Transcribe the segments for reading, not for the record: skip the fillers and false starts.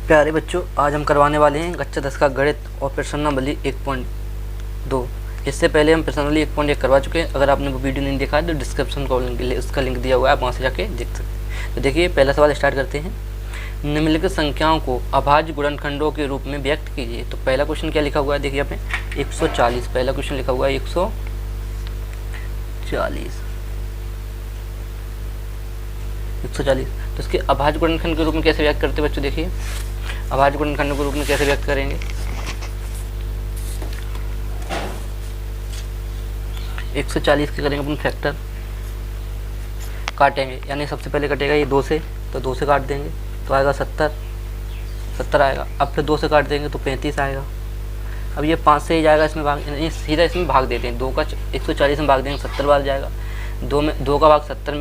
प्यारे बच्चों, आज हम करवाने वाले हैं कक्षा 10 का गणित और प्रश्नावली 1.2। इससे पहले हम प्रश्नावली 1.1 करवा चुके हैं। अगर आपने वो वीडियो नहीं देखा है तो डिस्क्रिप्शन को उसका लिंक दिया हुआ है, आप वहाँ से जाके देख सकते हैं। तो देखिए, पहला सवाल स्टार्ट करते हैं। निम्नलिखित संख्याओं को अभाज्य गुणनखंडों के रूप में व्यक्त कीजिए। तो पहला क्वेश्चन क्या लिखा हुआ है, देखिए यहाँ पे 140। पहला क्वेश्चन लिखा हुआ है 140। तो इसके अभाज्य गुणनखंड के रूप में कैसे व्यक्त करते हैं बच्चों, देखिए अभाज्य गुणनखंड के रूप में कैसे व्यक्त करेंगे। 140 के करेंगे अपन फैक्टर, काटेंगे, यानी सबसे पहले कटेगा ये 2 से, तो 2 से काट देंगे तो आएगा 70 आएगा। अब फिर 2 से काट देंगे तो 35 आएगा। अब ये 5 से ही जाएगा, इसमें भाग, सीधा इसमें भाग देते हैं। 2 का 140 में भाग देंगे 70 बार जाएगा। 2 का भाग 70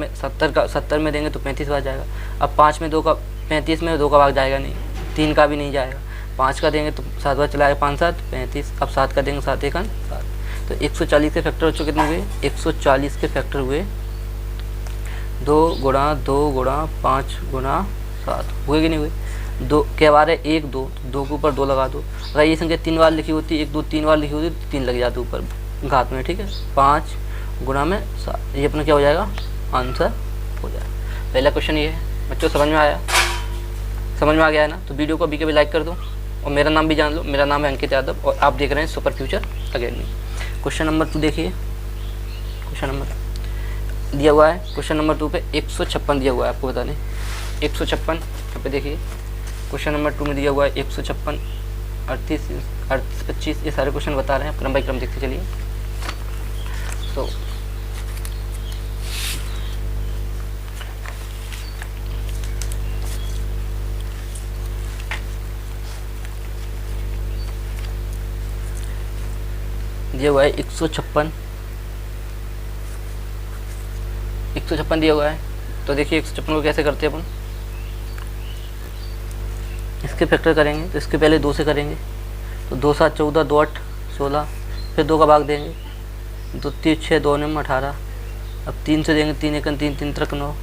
में देंगे तो 35 बार जाएगा। अब 5 में 2 का 35 में 2 का भाग जाएगा नहीं, 3 का भी नहीं जाएगा। 5 का देंगे तो 7 बार चला आएगा, 5 7 35। अब 7 का देंगे 7 1 7। तो 140 के फैक्टर बच्चों कितने हुए, 140 के फैक्टर हुए 2 गुणा 2 गुणा 5 गुणा 7। हुए कि नहीं हुए। 2 के बार है 1 2, 2 के ऊपर 2 लगा दो। अगर ये संख्या 3 बार लिखी होती, 1 2 3 बार लिखी होती तो 3 लग जाते ऊपर घात में, ठीक है। 5 गुणा में 7, ये अपना क्या हो जाएगा, आंसर हो जाएगा। पहला क्वेश्चन ये है बच्चों, समझ में आया, समझ में आ गया है ना। तो वीडियो को अभी कभी लाइक कर दो और मेरा नाम भी जान लो। मेरा नाम है अंकित यादव और आप देख रहे हैं super future academy. Question number 2 देखिए, क्वेश्चन नंबर दिया हुआ है, क्वेश्चन नंबर 2 पे 156 दिया हुआ है, आपको बता दें 156। यहाँ पे देखिए क्वेश्चन नंबर 2 में दिया हुआ है 156, 38 25। ये सारे क्वेश्चन बता रहे हैं, क्रम बाई क्रम देखते चलिए। तो दिया हुआ है 156 दिया हुआ है। तो देखिए 156 को कैसे करते हैं अपन, इसके फैक्टर करेंगे तो इसके पहले 2 से करेंगे तो 2 7 14, 2 8 16, फिर 2 का भाग देंगे 2 3 6, 2 9 18। अब 3 से देंगे 3 1 3 3 3 9।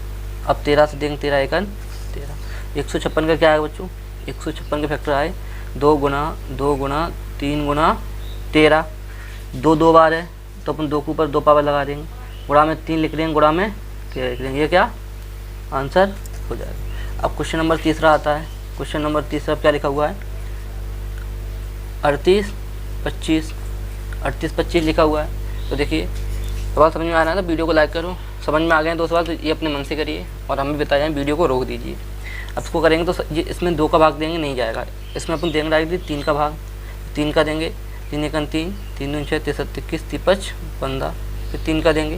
अब 13 से देंगे 13 1 13। 156 का क्या आएगा बच्चों, 156 के फैक्टर आए 2 गुणा 3 गुणा 13। 2 2 बार है तो अपन 2 के ऊपर 2 पावर लगा देंगे, गुणा में 3 लिख देंगे, गुणा में 13 लिख देंगे, ये क्या आंसर हो जाएगा। अब क्वेश्चन नंबर 3 आता है। क्वेश्चन नंबर 3 क्या लिखा हुआ है, 38 25 लिखा हुआ है। तो देखिए सवाल समझ में आ रहा है ना, वीडियो को लाइक करो। समझ में आ गए हैं 2 सवाल तो ये अपने मन से करिए और हमें बताएं, वीडियो को रोक दीजिए। अब इसको करेंगे तो ये इसमें 2 का भाग देंगे, नहीं जाएगा। इसमें अपन देंगे डायरेक्टली 3 का भाग, 3 का देंगे 3 1 3 3 2 6 63 21 35 15। फिर 3 का देंगे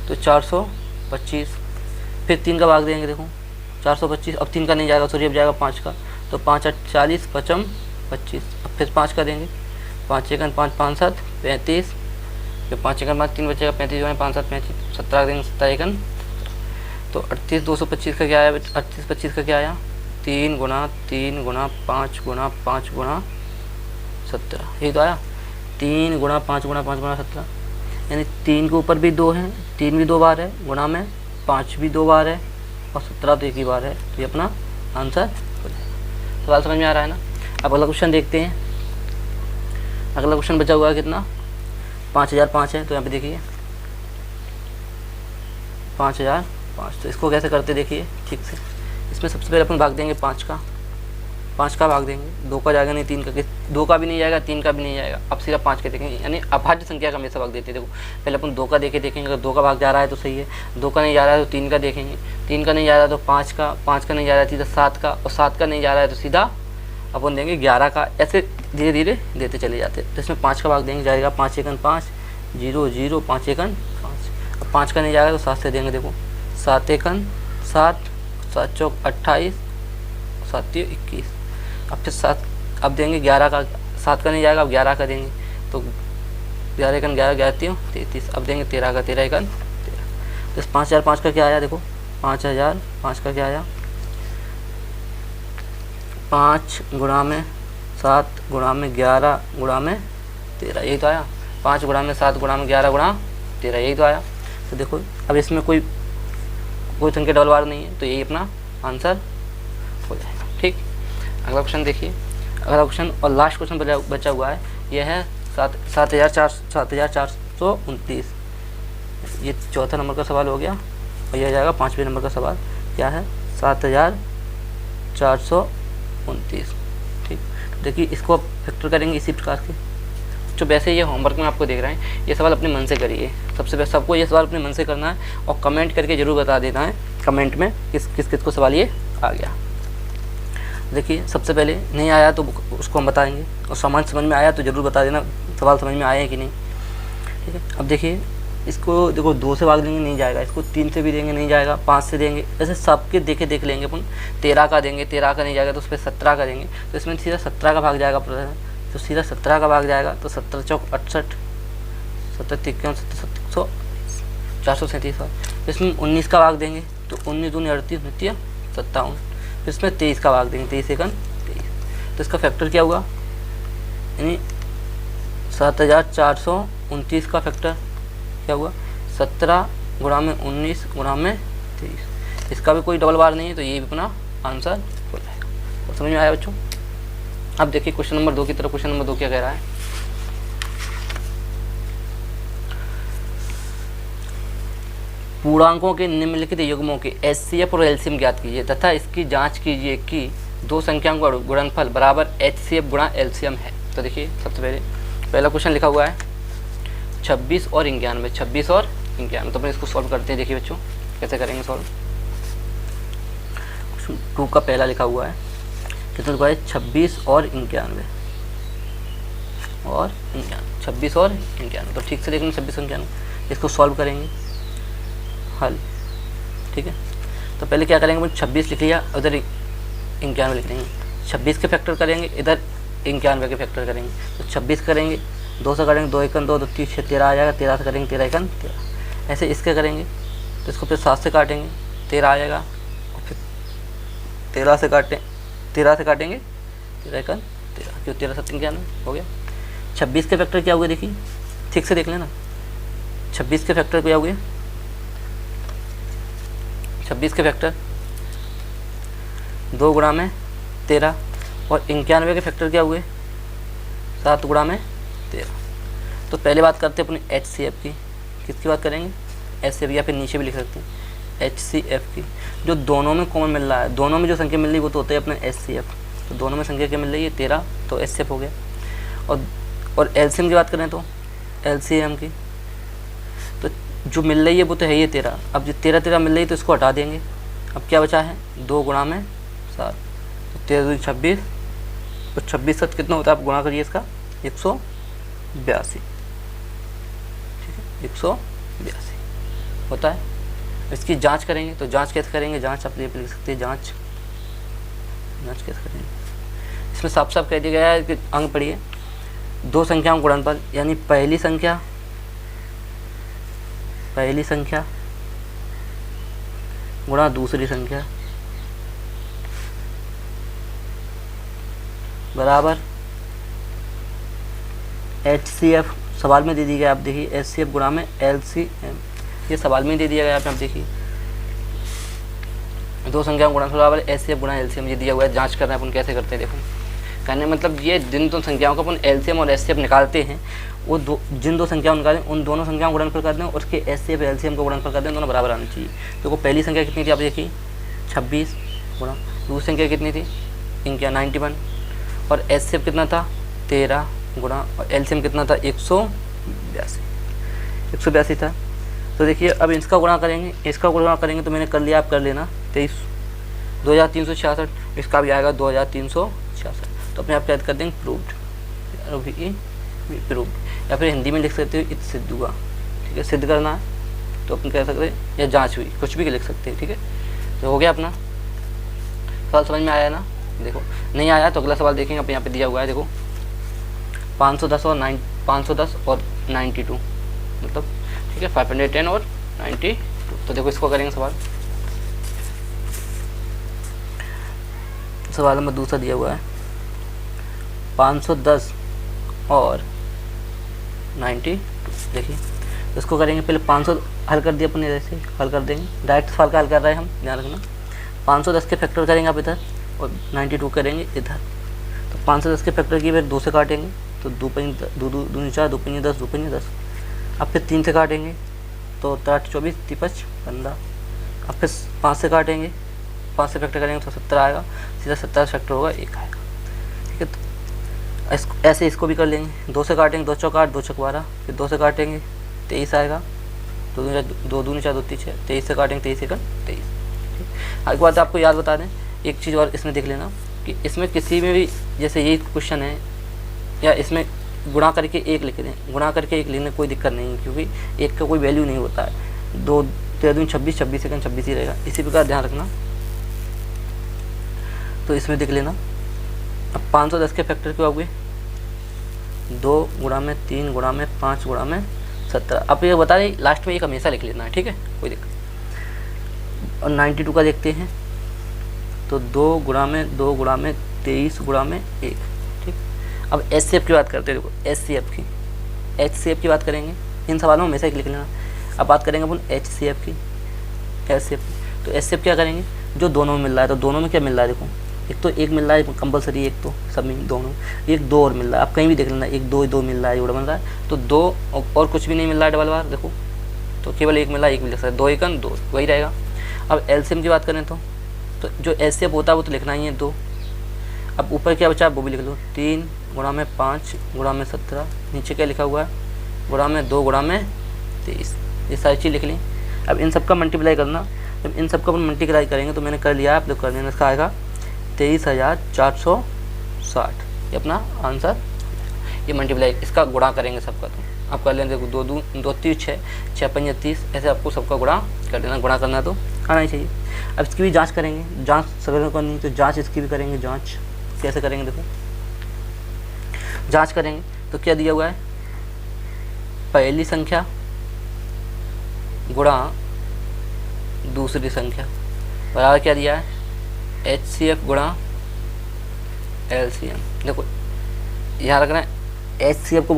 तो 425। फिर 3 का भाग देंगे, देखो 425। अब 3 का नहीं जाएगा, सॉरी अब जाएगा 5 का, तो 5 8 40 55 25। अब फिर 5 का देंगे 5 1 5 5 7 35। फिर 5 1 5 3 बचेगा 35 5 7 35 17 देंगे 17 1। तो 38 225 का क्या आया, 38 25 का क्या आया, 3 गुणा 5 गुणा 5 गुणा 17। यही तो आया, 3 गुणा 5 गुणा 5 गुणा 17। यानी 3 के ऊपर भी 2 है, 3 भी 2 बार है, गुणा में 5 भी 2 बार है और 17 तो 1 ही बार है। तो ये अपना आंसर हो जाएगा। सवाल समझ में आ रहा है ना। अब अगला क्वेश्चन देखते हैं। अगला क्वेश्चन बचा हुआ है कितना, 5005 है। तो यहाँ पे देखिए 5005। तो इसको कैसे करते देखिए ठीक से। इसमें सबसे पहले अपन भाग देंगे 5 का भाग देंगे, 2 का जाएगा नहीं, 3 का, 2 का भी नहीं जाएगा, 3 का भी नहीं जाएगा। अब सिर्फ 5 के देखेंगे, यानी अभाज्य संख्या का हमेशा भाग देते हैं। देखो पहले अपन 2 का देखेंगे, अगर 2 का भाग जा रहा है तो सही है, 2 का नहीं जा रहा है तो 3 का देखेंगे, 3 का नहीं जा रहा है तो 5 का, 5 का नहीं जा रहा है सीधा 7 का, और 7 का नहीं जा रहा है तो सीधा अपन देंगे 11 का। ऐसे धीरे धीरे देते चले जाते हैं। तो इसमें 5 का भाग देंगे, जाएगा 5 1 5 0 0 5 1 5। अब 5 का नहीं जाएगा तो 7 से देंगे, देखो 7 1 7 7 चौक 28 7 21। अब फिर 7 अब देंगे 11 का, 7 का नहीं जाएगा, अब 11 का देंगे तो 11 1 11 11 33। अब देंगे 13 का, 13 1 13। तो 5005 का क्या आया, देखो 5005 का क्या आया, 5 गुणा में 7 गुणा में 11 गुणा में 13, यही तो आया। 5 गुणा में 7 गुणा में 11 गुणा 13, यही तो आया। तो देखो अब इसमें कोई संख्या डबल बार नहीं है, तो यही अपना आंसर हो जाएगा। ठीक, अगला क्वेश्चन देखिए, अगला क्वेश्चन और लास्ट क्वेश्चन बचा हुआ है, यह है 7,429। ये चौथा नंबर का सवाल हो गया और यह जाएगा 5वें नंबर का सवाल, क्या है 7,429। ठीक, देखिए इसको आप फैक्टर करेंगे इसी प्रकार के। जो वैसे ये होमवर्क में आपको देख रहे हैं, ये सवाल अपने मन से करिए। सबसे पहले सबको ये सवाल अपने मन से करना है और कमेंट करके ज़रूर बता देना है कमेंट में किस किस को सवाल ये आ गया। देखिए सबसे पहले नहीं आया तो उसको हम बताएंगे, और सामान समझ में आया तो ज़रूर बता देना सवाल समझ में आया है कि नहीं। ठीक है, अब देखिए इसको देखो 2 से भाग देंगे नहीं जाएगा, इसको 3 से भी देंगे नहीं जाएगा, 5 से देंगे, ऐसे सबके देख लेंगे अपन। 13 का देंगे, 13 का नहीं जाएगा तो उस पर 17 का देंगे, तो इसमें सीधा 17 का भाग जाएगा, तो सीधा 17 का भाग जाएगा। तो 17 चौक 68, 17 तिक्का 17 437। इसमें 19 का भाग देंगे तो 19 दूनी 38 29 57। फिर इसमें 23 का भाग देंगे, 23 एकन 23। तो इसका फैक्टर क्या हुआ, यानी 7,429 का फैक्टर क्या हुआ 17 गुणा में 19 गुणा में 23। इसका भी कोई डबल बार नहीं है, तो ये भी अपना आंसर हो जाएगा। तो समझ में आया बच्चों। अब देखिए क्वेश्चन नंबर 2 की तरफ। क्वेश्चन नंबर 2 क्या कह रहा है, पूर्णांकों के निम्नलिखित युग्मों के HCF और LCM ज्ञात कीजिए तथा इसकी जांच कीजिए कि 2 संख्याओं का गुणनफल बराबर HCF गुणा LCM है। तो देखिए सबसे पहला क्वेश्चन लिखा हुआ है 26 और 91, 26 और 91। तो अपन इसको सॉल्व करते हैं। देखिए बच्चों कैसे करेंगे सॉल्व। 2 का पहला लिखा हुआ है, कितना लिखा है 26 और 91 और 91, 26 और 91। तो ठीक से देखना 26 और 91, इसको सॉल्व करेंगे हल। ठीक है, तो पहले क्या करेंगे, 26 लिख लिया, उधर 91 लिख लेंगे। 26 के फैक्टर करेंगे, इधर 91 के फैक्टर करेंगे। तो 26 करेंगे, 2 से करेंगे, 2 एकन 2, 2 3 6 13 आ जाएगा। 13 से करेंगे, 13 एकन 13। ऐसे इसके करेंगे तो इसको फिर 7 से काटेंगे, 13 आ जाएगा। और फिर 13 से काटेंगे, 13 एकन 13, क्यों 13 7 91 हो गया। 26 के फैक्टर क्या हुए देखिए, ठीक से देख लेना। 26 के फैक्टर क्या हुए, 26 के फैक्टर 2 गुणा में 13, और 91 के फैक्टर क्या हुए 7 गुणा में 13। तो पहले बात करते हैं अपनी HCF की। किसकी बात करेंगे, HCF, या फिर नीचे भी लिख सकते हैं HCF की। जो दोनों में कॉमन मिल रहा है, दोनों में जो संख्या मिल रही है वो तो होता है अपने HCF। तो दोनों में संख्या क्या मिल रही है 13, तो HCF हो गया। और LCM की बात करें तो LCM की, तो जो मिल रही है वो तो है ही 13। अब जो 13 मिल रही है तो इसको हटा देंगे। अब क्या बचा है 2 गुणा में 7, तो 13 26, तो 26 7 कितना होता है, आप गुणा करिए इसका 182। ठीक है, 182 होता है। इसकी जांच करेंगे, तो जांच कैसे करेंगे, जांच आप लिख सकते हैं, जांच कैसे करेंगे। इसमें साफ साफ कह दिया गया है कि अंक पढ़िए, 2 संख्याओं गुणनफल, यानी पहली संख्या गुणा दूसरी संख्या बराबर HCF। सवाल में दे दिया गया, आप देखिए HCF गुणा में LCM, ये सवाल में दे दिया गया। आप देखिए 2 संख्याओं गुणनफल बराबर HCF गुणा LCM, ये दिया हुआ है। जांच करना है अपन कैसे करते हैं, देखो कहने मतलब ये जिन 2 संख्याओं का अपन LCM और HCF निकालते हैं, वो जिन 2 संख्याओं निकालें उन दोनों संख्याओं गुणनफल कर दें, और उसके HCF LCM को गुणनफल कर दें, दोनों बराबर आनी चाहिए। तो पहली संख्या कितनी थी आप देखिए 26 गुणा, दूसरी संख्या कितनी थी 91, और HCF कितना था 13 गुणा, और LCM कितना था 182 था। तो देखिए अब इसका गुणा करेंगे, तो मैंने कर लिया, आप कर लेना 2366, इसका भी आएगा 2366। तो अपने आप याद कर देंगे प्रूव्ड, या फिर हिंदी में लिख सकते हो इत सिद्ध हुआ। ठीक है, सिद्ध करना है तो अपन कह सकते हैं, या जांच हुई, कुछ भी लिख सकते हैं। ठीक है, तो हो गया अपना सवाल। समझ में आया ना। देखो नहीं आया तो अगला सवाल देखेंगे, अपने यहाँ पे दिया हुआ है। देखो 510 और 92, मतलब ठीक है 510 और 92। तो देखो इसको करेंगे सवाल नंबर दूसरा दिया हुआ है 510 और 92। देखिए तो इसको करेंगे, पहले 500 हल कर दिया अपने, जैसे हल कर देंगे, डायरेक्ट सवाल का हल कर रहे हैं हम, ध्यान रखना। 510 के फैक्टर करेंगे आप इधर, और 92 करेंगे इधर। तो 510 के फैक्टर की फिर 2 से काटेंगे, तो 2 पंजे 4, 2 पंजे 10, 2 पंजे 10। अब फिर 3 से काटेंगे तो 8 24, 3 15। अब फिर 5 से काटेंगे, 5 से फैक्टर करेंगे तो 70 आएगा, सीधा 70 फैक्टर होगा 1 आएगा। ठीक है, तो ऐसे इसको भी कर लेंगे। 2 से काटेंगे, 2 चौक 8, 2 चौक 12, फिर 2 से काटेंगे 23 आएगा, 2 दूनी 4, 2 3 6, 23 से काटेंगे 23 1 23। एक बात आपको याद बता दें, एक चीज़ और इसमें देख लेना कि इसमें किसी में भी जैसे ये क्वेश्चन है या इसमें गुणा करके 1 लिख दें, गुणा करके 1 लिखने कोई दिक्कत नहीं है, क्योंकि 1 का कोई वैल्यू नहीं होता है। 2 3 दूनी 26, 26 सेकंड 26 ही रहेगा, इसी प्रकार ध्यान रखना। तो इसमें देख लेना। अब 510 के फैक्टर क्यों हुए? 2 गुणा में 3 गुणा में 5 गुणा में 17। अब ये बता दें लास्ट में एक हमेशा लिख लेना है, ठीक है, कोई दिक्कत। और 92 का देखते हैं, तो 2 गुणा में 2 गुणा में 23 गुणा में 1। ठीक, अब HCF की बात करते हैं। देखो HCF की बात करेंगे, इन सवालों में हमेशा एक लिख लेना। अब बात करेंगे अपन HCF की। तो HCF क्या करेंगे, जो दोनों में मिल रहा है, तो दोनों में क्या मिल रहा है? देखो, एक तो 1 मिल रहा है कंपलसरी, एक तो सब में दोनों, एक 2 और मिल रहा है। आप कहीं भी देख लेना, 1 2 मिल रहा है, जोड़ा बन रहा है, तो 2 और कुछ भी नहीं मिल रहा है डबल बार, देखो तो केवल 1 मिल रहा है, 1 भी लिख सकते हैं, 2 1 2 वही रहेगा। अब LCM की बात करें तो जो HCF होता है वो तो लिखना ही है 2। अब ऊपर क्या बचा वो भी लिख लो, 3 गुणा में 5 गुणा में 17, नीचे क्या लिखा हुआ है, गुणा में 2 गुणा में 23। ये सारी चीज़ लिख ली। अब इन सब का मल्टीप्लाई करना, जब इन सब का अपन मल्टीप्लाई करेंगे तो मैंने कर लिया, आप लोग कर लेना। इसका आएगा 23,460, ये अपना आंसर। ये मल्टीप्लाई इसका गुणा करेंगे सबका, तो आप कर लेंगे। देखो 2 3 6, 6 5 30, ऐसे आपको सबका गुणा कर देना। गुणा करना तो आना ही चाहिए। अब इसकी भी जांच करेंगे, जांच सभी करनी, तो जांच इसकी भी करेंगे। जांच कैसे करेंगे? देखो, जांच करेंगे तो क्या दिया हुआ है, पहली संख्या गुणा दूसरी संख्या बराबर क्या दिया है, HCF गुणा LCM। देखो यहाँ रखना है, HCF को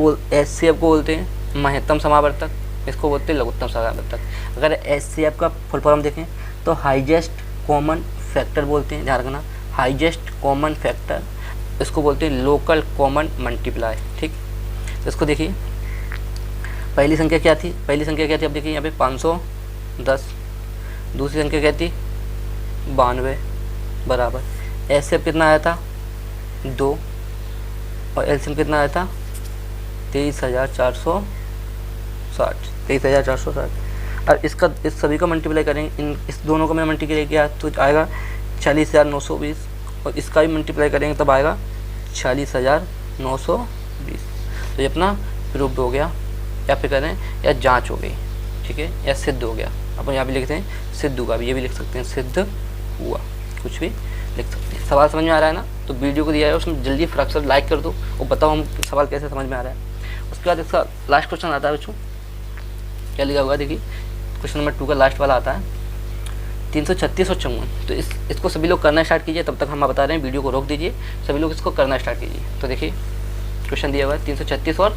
बोलते हैं महत्तम समावर्तक, इसको बोलते हैं लघुत्तम समावर्तक। अगर HCF का फुल फॉर्म देखें तो हाईएस्ट कॉमन फैक्टर बोलते हैं, ध्यान रखना, हाईएस्ट कॉमन फैक्टर, इसको बोलते हैं लोकल कॉमन मल्टीप्लाई। ठीक, तो इसको देखिए, पहली संख्या क्या थी, अब देखिए यहाँ पे 510, दूसरी संख्या क्या थी 92, बराबर HCF कितना आया था 2, और LCM कितना आया था 23,460। और इसका इस सभी का मल्टीप्लाई करेंगे, इस दोनों का मैंने मल्टीप्लाई किया तो आएगा 40,920, और इसका भी मल्टीप्लाई करेंगे तब आएगा 40,920। तो ये अपना प्रूव्ड हो गया, या फिर करें या जांच हो गई, ठीक है, या सिद्ध हो गया। अपन यहाँ भी लिखते हैं सिद्ध हुआ, भी ये भी लिख सकते हैं सिद्ध हुआ, कुछ भी लिख सकते हैं। सवाल समझ में आ रहा है ना? तो वीडियो को दिया है उसमें जल्दी फटाक से लाइक कर दो और बताओ हम सवाल कैसे समझ में आ रहा है। उसके बाद इसका लास्ट क्वेश्चन आता है बच्चों, क्या लिखा हुआ देखिए, क्वेश्चन नंबर 2 का लास्ट वाला आता है 336 और 54। तो इसको सभी लोग करना स्टार्ट कीजिए, तब तक हम बता रहे हैं, वीडियो को रोक दीजिए, सभी लोग इसको करना स्टार्ट कीजिए। तो देखिए क्वेश्चन दिया हुआ है 336 और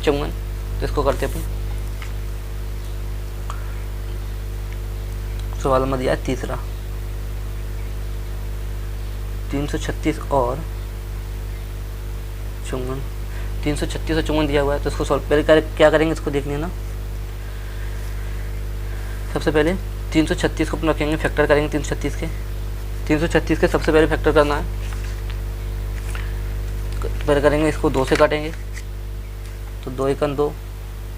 54, तो इसको करते अपन। सवाल नंबर दिया है तीसरा, 336 और 54, 336 और 54 दिया हुआ है। तो इसको सॉल्व पहले क्या करेंगे, इसको देख लेना। सबसे पहले 336 को अपन रखेंगे, फैक्टर करेंगे 336 के सबसे पहले फैक्टर करना है। पहले करेंगे इसको 2 से काटेंगे, तो 2 1 2,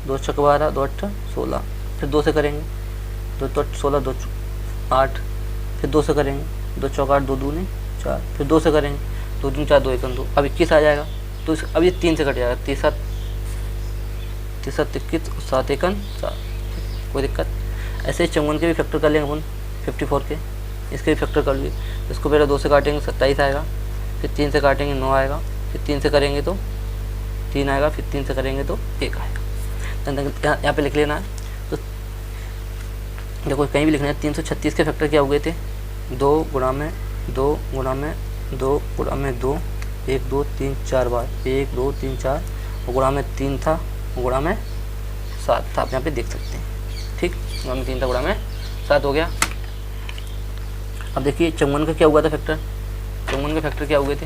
2 6 12, 2 8 16, फिर 2 से करेंगे, 2 तो 16, 2 8, फिर 2 से करेंगे, 2 4 8, 2 दूनी 4, फिर 2 से करेंगे, 2 दूनी 4, 2 1 2, अब 21 आ जाएगा। तो अब ये 3 से कट जाएगा, 3 7 21, 7 1 7, कोई दिक्कत। ऐसे ही 54 के भी फैक्टर कर लेंगे अपन, 54 के, इसके भी फैक्टर कर लिए। इसको पहले 2 से काटेंगे 27 आएगा, फिर 3 से काटेंगे 9 आएगा, फिर 3 से करेंगे तो 3 आएगा, फिर 3 से करेंगे तो 1 आएगा। यहाँ पे लिख लेना है। तो देखो कहीं भी लिखना है, 336 के फैक्टर क्या हो गए थे, 2 गुणा में 2 गुणा में 2 गुणा में 2, 1 2 3 4 बार, 1 2 3 4, गुणा में 3 था, गुणा में 7 था, आप यहाँ पे देख सकते हैं। ठीक, गुणा में 3 था, गुणा में 7 हो गया। अब देखिए 54 का क्या हुआ था फैक्टर, 54 के फैक्टर क्या हुए थे,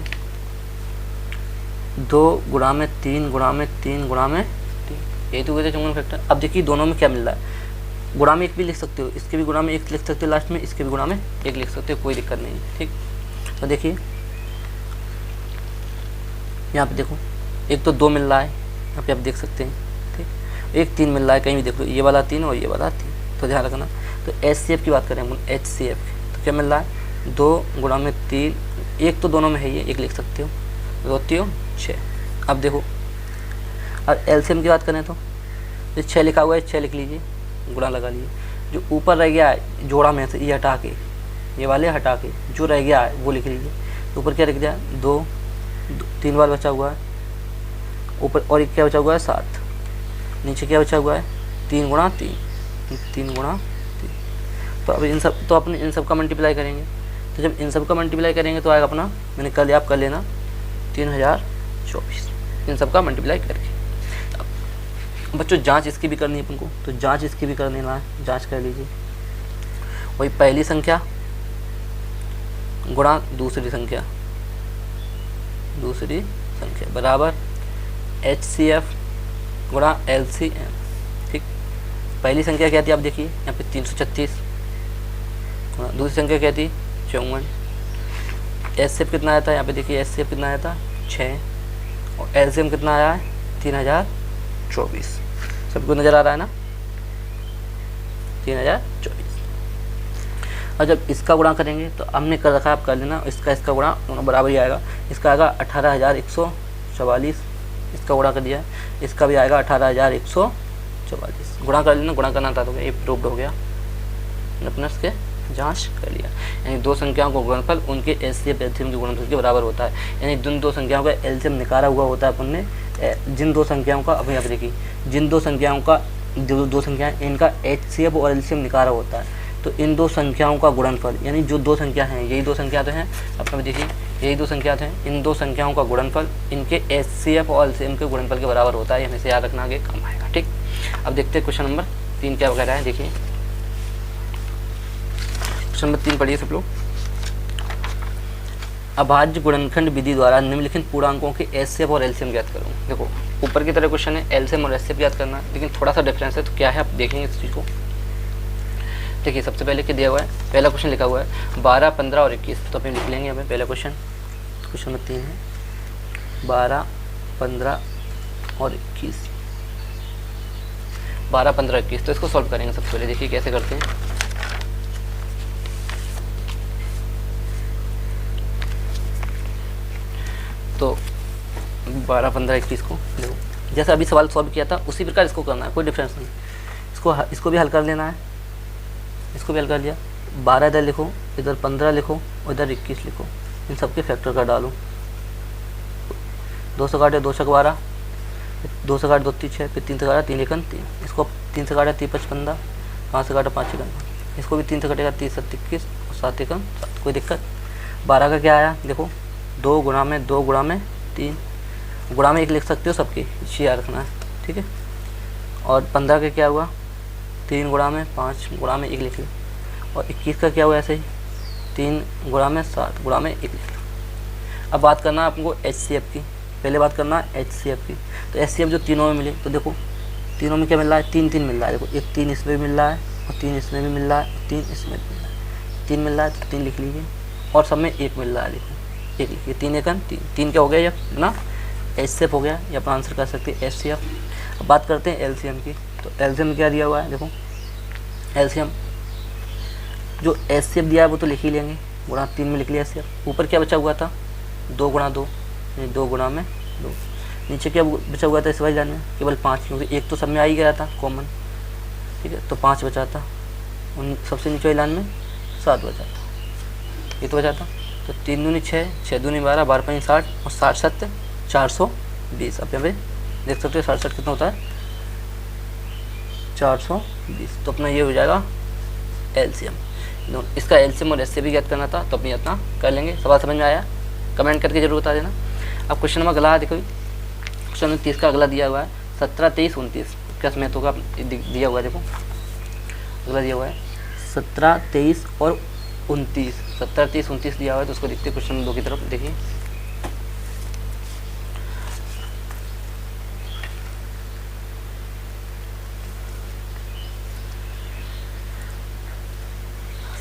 2 गुणा में 3 गुणा में 3 गुणा में 3, यही तो हुए थे 54 फैक्टर। अब देखिए दोनों में क्या मिल रहा है, गुणा में 1 भी लिख सकते हो, इसके भी गुणा में 1 लिख सकते हो लास्ट में, इसके भी गुणा में 1 लिख सकते हो, कोई दिक्कत नहीं है। ठीक, तो देखिए यहाँ पे देखो, एक तो 2 मिल रहा है यहाँ पे आप देख सकते हैं। ठीक, एक 3 मिल रहा है, कहीं भी देख लो, ये वाला 3 और ये वाला 3, तो ध्यान रखना। तो HCF की बात करें हम, HCF तो क्या मिल रहा है, 2 गुणा में 3, एक तो दोनों में है, ये 1 लिख सकते हो, 2 3 6। अब देखो, और LCM की बात करें तो 6 लिखा हुआ है, 6 लिख लीजिए, गुणा लगा लीजिए। जो ऊपर रह गया है जोड़ा में से, ये हटा के, ये वाले हटा के जो रह गया है वो लिख लीजिए। तो ऊपर क्या लिख दिया, 2 3 बार बचा हुआ है ऊपर, और एक क्या बचा हुआ है 7, नीचे क्या बचा हुआ है 3 गुणा 3, 3 गुणा 3। तो अब इन सब, तो अपने इन सब का मल्टीप्लाई करेंगे। तो जब इन सब का मल्टीप्लाई करेंगे तो आएगा अपना, मैंने कर लिया, आप कर लेना, 3024, इन सब का मल्टीप्लाई करके। बच्चों जांच इसकी भी करनी है अपन को, तो जांच इसकी भी करनी है, जांच कर लीजिए। वही पहली संख्या गुणा दूसरी संख्या बराबर HCF गुणा LCM। ठीक, पहली संख्या क्या थी आप देखिए यहाँ पे 336, दूसरी संख्या क्या थी 54। HCF कितना आया था यहाँ पे देखिए, HCF कितना आया था 6, और LCM कितना आया है 3024। सबको नज़र आ रहा है ना, 3024। और जब इसका गुणा करेंगे तो हमने कर रखा है, आप कर लेना, इसका गुणा दोनों बराबर ही आएगा। इसका आएगा 18144, इसका गुणा कर दिया, इसका भी आएगा 18144, गुणा कर लेना, गुणा करना था तो ये प्रूव्ड हो गया, अपने इसके जांच कर लिया। यानी दो संख्याओं को गुणनफल उनके HCF LCM के गुणनफल के बराबर होता है। यानी जिन दो संख्याओं का LCM निकाला हुआ होता है अपन ने, जिन दो संख्याओं का, अभी आप देखिए, जिन दो संख्याओं का, जो दो संख्याएं इनका HCF और LCM निकाला होता है, तो इन दो संख्याओं का गुणनफल, यानी जो दो संख्या हैं, यही दो संख्या तो हैं, अपने देखिए यही दो संख्या हैं, इन दो संख्याओं का गुणनफल इनके HCF और LCM के गुणनफल के बराबर होता है। हमें याद रखना, आगे कम आएगा। ठीक, अब देखते हैं क्वेश्चन नंबर 3 क्या वगैरह है। देखिए क्वेश्चन नंबर 3 पढ़िए सब लोग। अभाज्य गुणनखंड विधि द्वारा निम्नलिखित पूर्णांकों के HCF और LCM ज्ञात करो। देखो ऊपर की तरह क्वेश्चन है, LCM और HCF ज्ञात करना, लेकिन थोड़ा सा डिफरेंस है। तो क्या है आप देखेंगे इस चीज़ को। देखिए सबसे पहले क्या दिया हुआ है, पहला क्वेश्चन लिखा हुआ है 12, 15 और 21। तो अपन लिख लेंगे हमें पहला क्वेश्चन नंबर 3 है 12, 15 और 21, 12, 15, 21। तो इसको सॉल्व करेंगे सबसे पहले। देखिए कैसे करते हैं। तो 12, 15, 21 को देखो, जैसे अभी सवाल सॉल्व किया था उसी प्रकार इसको करना है, कोई डिफरेंस नहीं। इसको भी हल कर लेना है, इसको भी हल कर लिया। 12 इधर लिखो, इधर 15 लिखो और इधर 21 लिखो, इन सबके फैक्टर का डालो। 2 से काटे 2 से 12, 2 से काटे 2 3 6, फिर 3 से काटा 3 एकन 3, इसको 3 से काटा 3 5 15, 5 से काटा 5 एकन, इसको भी 3 से कटेगा 30 7 21 और 7 एकन 7, कोई दिक्कत। 12 का क्या आया देखो, 2 गुणा में 2 गुणा में 3, गुणा में 1 लिख सकते हो सबके, इसे याद रखना है। ठीक है, और 15 का क्या हुआ, 3 गुणा में 5 गुणा में 1 लिख लो, और 21 का क्या हुआ ऐसे ही 3 गुणा में 7 गुणा में 1 लिख लो। अब बात करना है आपको HCF की, पहले बात करना है HCF की। तो HCF जो तीनों में मिले, तो देखो तीनों में क्या मिल रहा है, 3 3 मिल रहा है। देखो एक 3 इसमें भी मिल रहा है और 3 इसमें भी मिल रहा है और 3 इसमें भी मिल रहा है। 3 मिल रहा है तो 3 लिख लीजिए, और सब में 1 मिल रहा है, देखो 1 लिखिए। 3 एकन 3 क्या हो गया, ये ना HCF हो गया, ये अपना आंसर कर सकते हैं HCF। अब बात करते हैं LCM की। तो LCM क्या दिया हुआ है, देखो LCM जो HCF दिया है वो तो लिख ही लेंगे, गुणा 3 में लिख लिया HCF। ऊपर क्या बचा हुआ था, 2 गुणा 2, यानी 2 गुणा में 2। नीचे क्या बचा हुआ था इस वाली लाइन में, केवल 5, क्योंकि 1 तो सब में आ ही गया था कॉमन। ठीक है, तो 5 बचा था, उन सबसे नीचे वाली लाइन में 7 बचा था, ये तो बचा था। तो 3 दूनी 6, 6 दूनी 12, 12 5 60 और 60 7 420। अब यहाँ पे देख सकते हो 60 कितना होता है, 420। तो अपना ये हो जाएगा LCM। इसका LCM और HCF भी ज्ञात करना था, तो अपनी इतना कर लेंगे। सवाल समझ में आया, कमेंट करके जरूर बता देना। अब क्वेश्चन नंबर अगला देखो, क्वेश्चन नंबर 30 का अगला दिया हुआ है 17, 23, 29। क्या समय होगा दिया हुआ है, देखो अगला दिया हुआ है 17, 23 और 29। 70 30 29 दिया हुआ है, तो उसको देखते हैं क्वेश्चन नंबर 2 की तरफ। देखिए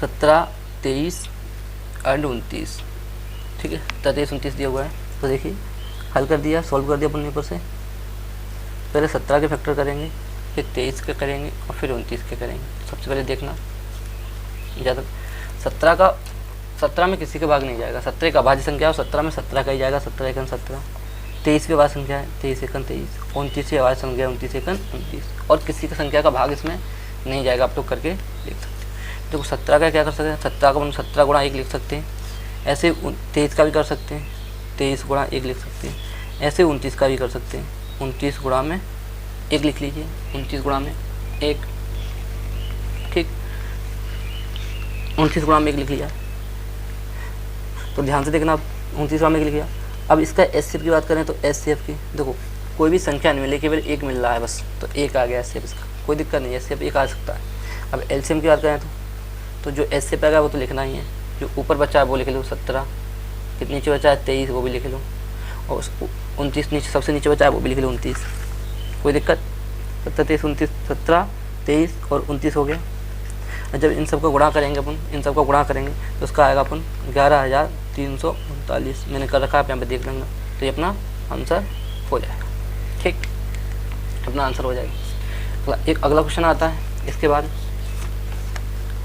17 23 एंड 29, ठीक है, 17 23 29 दिया हुआ है। तो देखिए हल कर दिया, सॉल्व कर दिया अपन ऊपर से। पहले 17 के फैक्टर करेंगे, फिर 23 के करेंगे और फिर 29 के करेंगे। सबसे पहले देखना ज़्यादा 17 में किसी के भाग नहीं जाएगा, 17 का अभाज्य संख्या और 17 में 17 का ही जाएगा, 17 एकन 17। 23 की अभाज्य संख्या है 23 एकन 23, 29 की अभाज्य संख्या 29 एकन 29, और किसी की संख्या का भाग इसमें नहीं जाएगा। आप लोग करके लिख सकते हैं। देखो 17 का क्या कर सकते हैं, 17 का 17 गुणा 1 लिख सकते हैं। ऐसे 23 का भी कर सकते हैं, 23 गुणा 1 लिख सकते हैं। ऐसे 29 का भी कर सकते हैं, 29 गुणा में 1 लिख लीजिए, 29 गुणा में 1, ठीक, 29 गुणा में 1 लिख लिया। तो ध्यान से देखना, अब 29 गुणा में 1 लिख लिया। अब इसका एचसीएफ की बात करें तो एचसीएफ की देखो कोई भी संख्या नहीं मिले, केवल 1 मिल रहा है बस, तो 1 आ गया एचसीएफ इसका, कोई दिक्कत नहीं है, एचसीएफ 1 आ सकता है। अब एलसीएम की बात करें तो जो एचसीएफ आएगा वो तो लिखना ही है, जो ऊपर बचा है वो लिख लो 17, फिर नीचे बचा है 23 वो भी लिख लो, और 29 नीचे सबसे नीचे बचा है वो भी लिख लो 29, कोई दिक्कत। 17 23 29, 17 23 और 29 हो गया। जब इन सबको गुणा करेंगे अपन, इन सबको गुणा करेंगे तो उसका आएगा अपन 11,339, मैंने कर रखा है, आप यहाँ पे देख लेंगे, तो ये अपना आंसर हो जाएगा, ठीक, अपना आंसर हो जाएगा। एक अगला क्वेश्चन आता है इसके बाद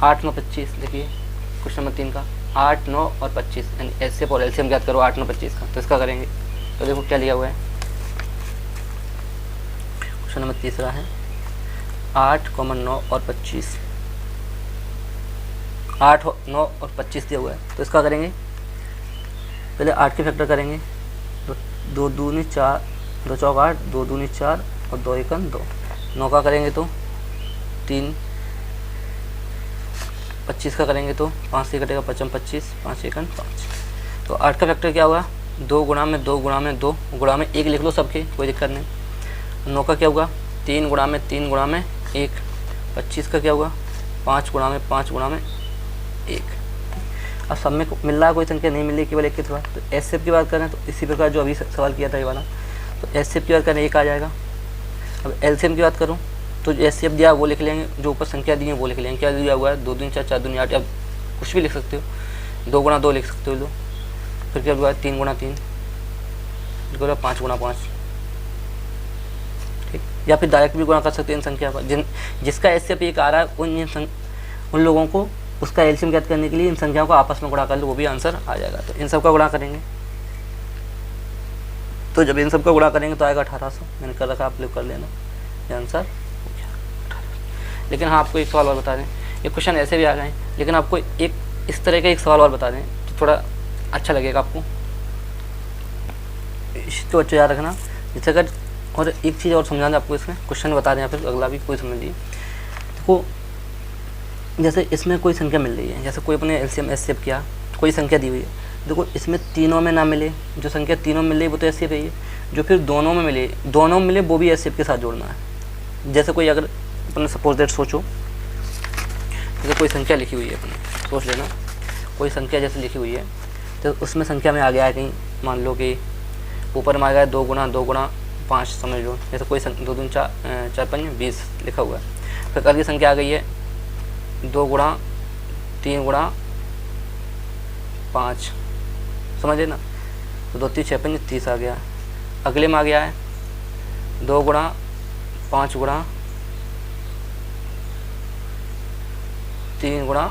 8 9 25। देखिए क्वेश्चन नंबर 3 का 8 9 और 25, यानी एचसीएफ और एलसीएम याद करो 8 9 25 का, तो इसका करेंगे। तो देखो क्या लिया हुआ है, क्वेश्चन नंबर तीसरा है 8 9 और 25, 8 9 और 25 दिया हुआ है, तो इसका करेंगे। पहले 8 के फैक्टर करेंगे, तो 2 दूनी 4, 2 चौक 8, 2 दूनी 4 और 2 एकन 2। 9 का करेंगे तो 3, 25 का करेंगे तो 5 से कटेगा 5 25, 5 एकन 5। तो 8 का फैक्टर क्या होगा, 2 गुणा में 2 गुणा में 2 गुणा में 1 लिख लो सबके, कोई दिक्कत नहीं। 9 का क्या होगा, 3 गुणा में 3 गुणा में 1। 25 का क्या होगा, 5 गुणा में 5 गुणा में 1। अब सब में मिल रहा है, कोई संख्या नहीं मिल रही, केवल 1 के सिवा। तो एचसीएफ की बात करें तो इसी प्रकार जो अभी सवाल किया था ये वाला, तो एचसीएफ की बात करें 1 आ जाएगा। अब एलसीएम की बात करूँ तो जो एचसीएफ दिया वो लिख लेंगे, जो ऊपर संख्या दी है वो लिख लेंगे। क्या दिया हुआ है, 2 दूनी 4, 4 दूनी 8, अब कुछ भी लिख सकते हो, 2 गुणा 2 लिख सकते हो लो। फिर क्या हुआ है, 3 गुणा 3, 5 गुणा 5, ठीक। या फिर डायरेक्ट भी गुणा कर सकते हैं इन संख्या का। जिसका एचसीएफ 1 आ रहा है उन लोगों को उसका एलसीएम ज्ञात करने के लिए इन संख्याओं को आपस में गुणा कर लो, वो भी आंसर आ जाएगा। तो इन सब का गुणा करेंगे, तो जब इन सब का गुणा करेंगे तो आएगा 1800, मैंने कर रखा, आप लोग कर लेना, ये आंसर हो गया 1800। लेकिन हाँ, आपको एक सवाल और बता दें, ये क्वेश्चन ऐसे भी आ गए, लेकिन आपको एक इस तरह का एक सवाल और बता दें तो थोड़ा अच्छा लगेगा आपको, इसको अच्छे याद रखना। जैसे अगर और एक चीज़ और समझाना आपको, इसमें क्वेश्चन बता दें या फिर अगला भी कोई समझिए। देखो जैसे इसमें कोई संख्या मिल रही है, जैसे कोई अपने एलसीएम एचसीएफ किया, कोई संख्या दी हुई है, देखो इसमें तीनों में ना मिले, जो संख्या तीनों में मिल रही है वो तो एचसीएफ है, जो फिर दोनों में मिले वो भी एचसीएफ के साथ जोड़ना है। जैसे कोई अगर अपने सपोज दैट सोचो, जैसे कोई संख्या लिखी हुई है, अपने सोच लेना कोई संख्या जैसे लिखी हुई है, तो उसमें संख्या में आ गया है कहीं, मान लो कि ऊपर में आ गया है 2 गुणा 2 गुणा 5 समझ लो, जैसे कोई 2 दूनी 4 4 5 20 लिखा हुआ है। फिर कल की संख्या आ गई है 2 गुणा 3 गुणा 5, समझ लेना, तो 2 3 6 5 30 आ गया। अगले में आ गया है 2 गुणा 5 गुणा 3 गुणा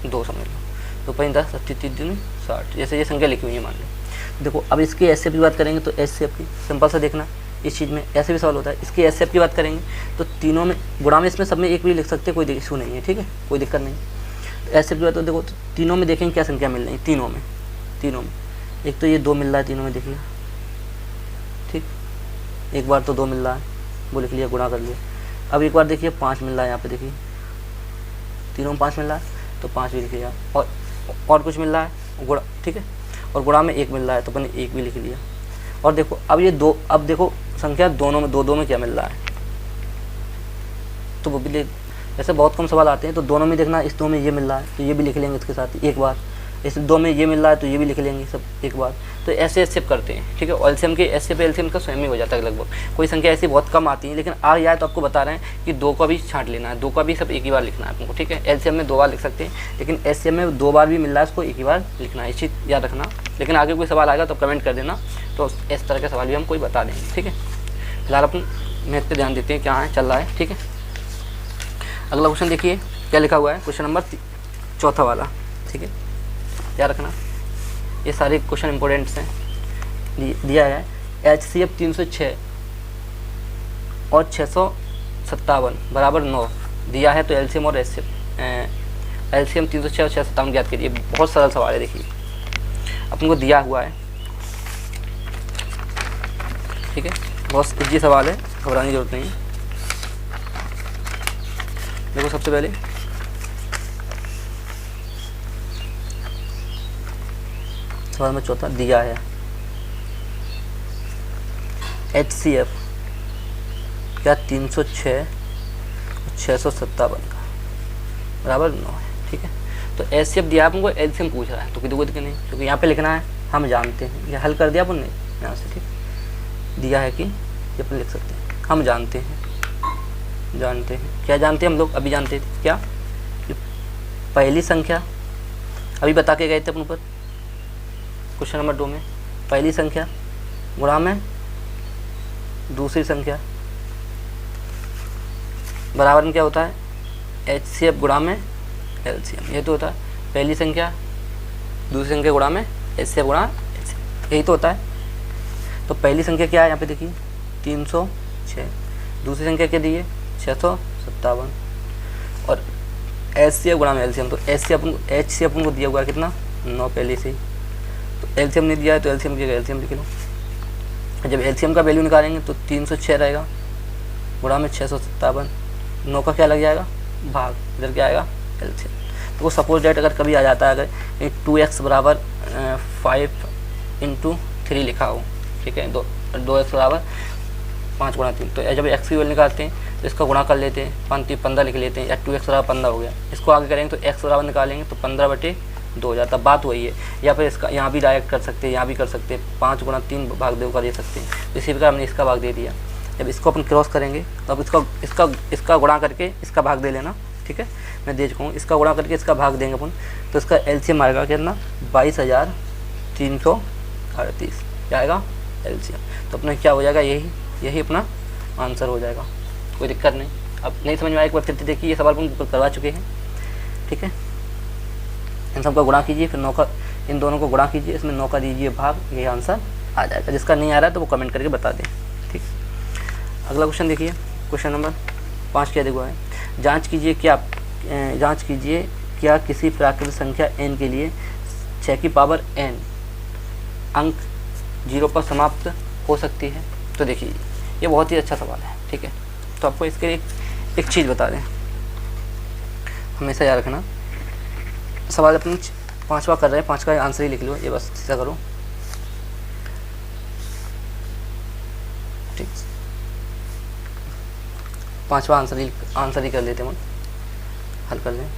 2 समझ लो, तो 5 10 30 3 60, जैसे ये संख्या लिखी हुई है मान लो। देखो अब इसकी एचसीएफ की बात करेंगे तो एचसीएफ की सिंपल सा देखना, इस चीज़ में ऐसे भी सवाल होता है। इसकी एचसीएफ की बात करेंगे तो तीनों में गुणा में इसमें सब में 1 भी लिख सकते हैं, कोई इशू नहीं है, ठीक है, कोई दिक्कत नहीं। तो एचसीएफ की बात तो देखो तीनों में देखेंगे क्या संख्या मिल रही है, तीनों में एक तो ये 2 मिल रहा है तीनों में, देख लिया, ठीक, एक बार तो 2 मिल रहा है वो लिख लिया, गुणा कर लिया। अब एक बार देखिए 5 मिल रहा है, यहाँ पे देखिए तीनों में 5 मिल रहा है तो 5 भी लिख लिया, और कुछ मिल रहा है गुणा, ठीक है, और गुणा में 1 मिल रहा है तो अपने 1 भी लिख लिया। और देखो अब ये 2, अब देखो संख्या दोनों में 2 2 में क्या मिल रहा है, तो वो भी जैसे बहुत कम सवाल आते हैं तो दोनों में देखना, इस 2 में ये मिल रहा है तो ये भी लिख लेंगे इसके साथ एक बार, इस दो में ये मिल रहा है तो ये भी लिख लेंगे सब एक बार। तो ऐसे ऐसे करते हैं, ठीक है। एलसीएम के ऐसे पे एलसीएम का स्वयं ही हो जाता है लगभग। कोई संख्या ऐसी बहुत कम आती है, लेकिन आ जाए तो आपको बता रहे हैं कि 2 का भी छांट लेना है, 2 का भी सब एक ही बार लिखना है आपको, ठीक है। एलसीएम में 2 बार लिख सकते हैं, लेकिन एलसीएम में 2 बार भी मिल रहा है, उसको एक ही बार लिखना है, इस चीज़ याद रखना। लेकिन आगे कोई सवाल आएगा तो कमेंट कर देना, तो इस तरह के सवाल भी हम कोई बता देंगे, ठीक है। फिलहाल अपन मैथ पे ध्यान देते हैं, क्या है चल रहा है, ठीक है। अगला क्वेश्चन देखिए क्या लिखा हुआ है, क्वेश्चन नंबर 4 वाला, ठीक है। याद रखना, ये सारे क्वेश्चन इंपॉर्टेंट्स हैं। दिया है HCF 306 और 657 बराबर 9 दिया है, तो एलसीएम और एलसीएम 306 और 657 ज्ञात कीजिए। बहुत सरल सवाल है, देखिए अपन को दिया हुआ है, ठीक है। बहुत इजी सवाल है, घबराने की जरूरत नहीं है। देखो सबसे पहले सवाल में चौथा दिया है HCF क्या 306 657 का बराबर 9 है, ठीक है। तो HCF दिया आपको, एलसीएम पूछ रहा है, तो कोई दिक्कत नहीं, क्योंकि यहाँ पे लिखना है हम जानते हैं, ये हल कर दिया अपन ने यहाँ से, ठीक। दिया है कि ये अपन लिख सकते हैं हम जानते हैं, क्या जानते हैं हम लोग, अभी जानते थे क्या, पहली संख्या अभी बता के गए थे अपन ऊपर क्वेश्चन नंबर 2 में, पहली संख्या गुणा में दूसरी संख्या बराबर में क्या होता है, HCF गुणा में LCM। ये तो होता है पहली संख्या दूसरी संख्या गुणा में HCF गुणा LCM, यही तो होता है। तो पहली संख्या क्या है यहाँ पे देखिए 306, दूसरी संख्या क्या दी है 657, और HCF गुणा में LCM। तो HCF अपन को दिया हुआ है कितना 9 पहले से ही, तो LCM नहीं दिया है तो LCM की LCM लिख लो। जब LCM का वैल्यू निकालेंगे तो 306 रहेगा गुणा में 657, 9 का क्या लग जाएगा भाग, इधर क्या आएगा LCM। तो वो सपोज डेट अगर कभी आ जाता है, अगर 2x बराबर 5 × 3 लिखा हो, ठीक है, 2x बराबर 5 गुणा 3, तो जब x की वैल्यू निकालते हैं तो इसका गुणा कर लेते हैं, 15 लिख लेते हैं, या 2x बराबर 15 हो गया। इसको आगे करेंगे तो x बराबर निकालेंगे तो 15/2 हो जाता, बात वही है। या फिर इसका यहाँ भी डायरेक्ट कर सकते हैं, यहाँ भी कर सकते हैं, 5 गुणा 3 भाग 2 का दे सकते हैं। इसी प्रकार हमने इसका भाग दे दिया। जब इसको अपन क्रॉस करेंगे तो अब इसका गुणा करके इसका भाग दे लेना, ठीक है। मैं दे चुका हूँ, इसका गुणा करके इसका भाग देंगे अपन, तो इसका LCM आएगा कितना 22,338 क्या आएगा LCM। तो अपना क्या हो जाएगा, यही अपना आंसर हो जाएगा, कोई दिक्कत नहीं। अब नहीं समझ में आया एक बार फिर से देखिए, ये सवाल अपन करवा चुके हैं, ठीक है। इन सबका गुणा कीजिए, फिर 9 का इन दोनों को गुणा कीजिए, इसमें 9 का दीजिए भाग, ये आंसर आ जाएगा। जिसका नहीं आ रहा है तो वो कमेंट करके बता दें, ठीक। अगला क्वेश्चन देखिए, क्वेश्चन नंबर 5 क्या देखो है, जांच कीजिए क्या किसी प्राकृतिक संख्या n के लिए 6 की पावर n अंक 0 पर समाप्त हो सकती है। तो देखिए ये बहुत ही अच्छा सवाल है, ठीक है। तो आपको इसके लिए एक चीज़ बता दें, हमेशा याद रखना, सवाल अपन 5वां कर रहे हैं, 5 का आंसर ही लिख लो, ये बस सीधा करो, ठीक। 5वां आंसर ही कर लेते हैं, हल कर लें।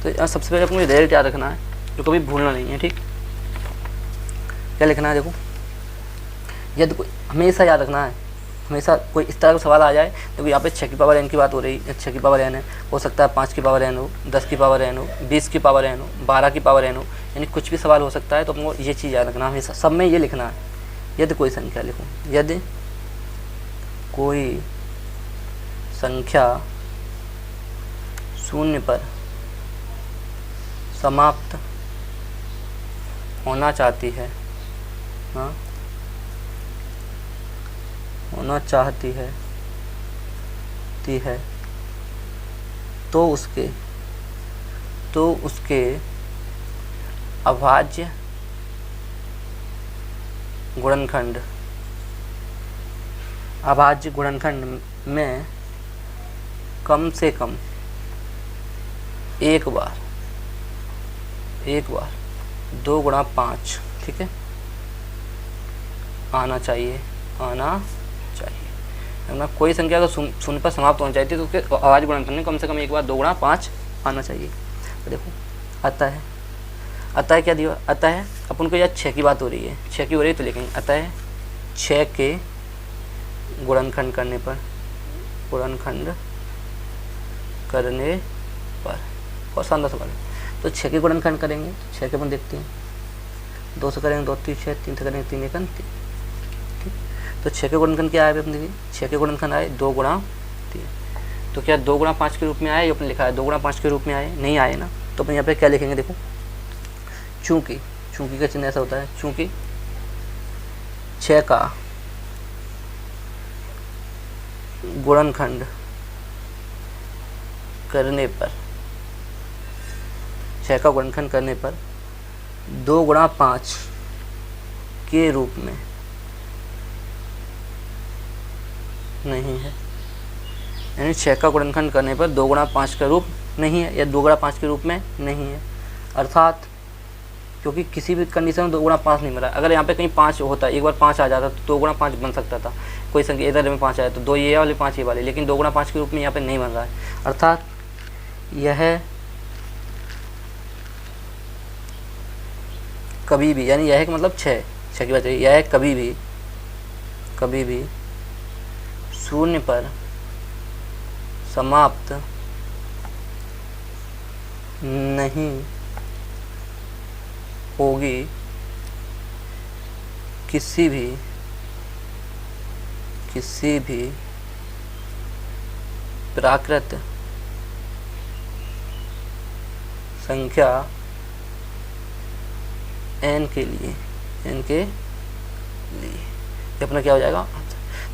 तो सबसे पहले अपने डायरेक्ट याद रखना है, जो कभी भूलना नहीं है, ठीक। क्या लिखना है देखो, यदि कोई हमेशा याद रखना है, हमेशा कोई इस तरह का सवाल आ जाए, तो यहाँ पे 6 की पावर n की बात हो रही है, 6 की पावर n है, हो सकता है 5 की पावर n हो, 10 की पावर n हो, 20 की पावर n हो, 12 की पावर n हो, यानी कुछ भी सवाल हो सकता है। तो आपको ये चीज़ याद रखना, हमेशा सब में ये लिखना है, यदि कोई संख्या लिखो, यदि कोई संख्या 0 पर समाप्त होना चाहती है, हाँ होना चाहती है तो उसके अभाज्य गुणनखंड में कम से कम एक बार 2 गुणा 5, ठीक है, आना चाहिए। ना कोई संख्या अगर 0 पर समाप्त होना चाहती है तो उसके आवाज गुणनखंड में कम से कम एक बार 2 गुणा 5 आना चाहिए। तो देखो आता है अतः क्या दिया, अतः अपन को यार 6 की बात हो रही है, 6 की हो रही है तो लिखेंगे अतः 6 के गुणनखंड करने पर, गुणनखंड करने पर, और शानदार सवाल है। तो 6 के गुणनखंड करेंगे, 6 के अपन देखते हैं, 2 से करेंगे 2 3 6, 3 से करेंगे 3 1 3। ठीक, तो 6 के गुणनखंड क्या आए अपन देखिए, 6 के गुणनखंड आए 2 गुणा 3। तो क्या 2 गुणा 5 के रूप में आए, ये अपन लिखा है 2 गुणा 5 के रूप में आए, नहीं आए ना, तो अपन यहाँ पे क्या लिखेंगे देखो, चूँकि, चूँकि का चिन्ह ऐसा होता है, चूँकि 6 का गुणनखंड करने पर, 6 का गुणनखंड करने पर 2 गुणा 5 के रूप में नहीं है, यानी 6 का गुणनखंड करने पर 2 गुणा 5 का रूप नहीं है, या 2 गुणा 5 के रूप में नहीं है। अर्थात क्योंकि किसी भी कंडीशन में 2 गुणा 5 नहीं मिला, अगर यहाँ पे कहीं 5 होता, एक बार 5 आ जाता तो 2 गुणा 5 बन सकता था, कोई संख्या इधर में 5 आया तो 2 ये वाले 5 ये वाले, लेकिन 2 गुणा 5 के रूप में यहाँ पे नहीं बन रहा है। अर्थात यह कभी भी, यानी यह मतलब 6 की बात है, यह कभी भी शून्य पर समाप्त नहीं होगी किसी भी प्राकृत संख्या n के लिए, ये अपना क्या हो जाएगा।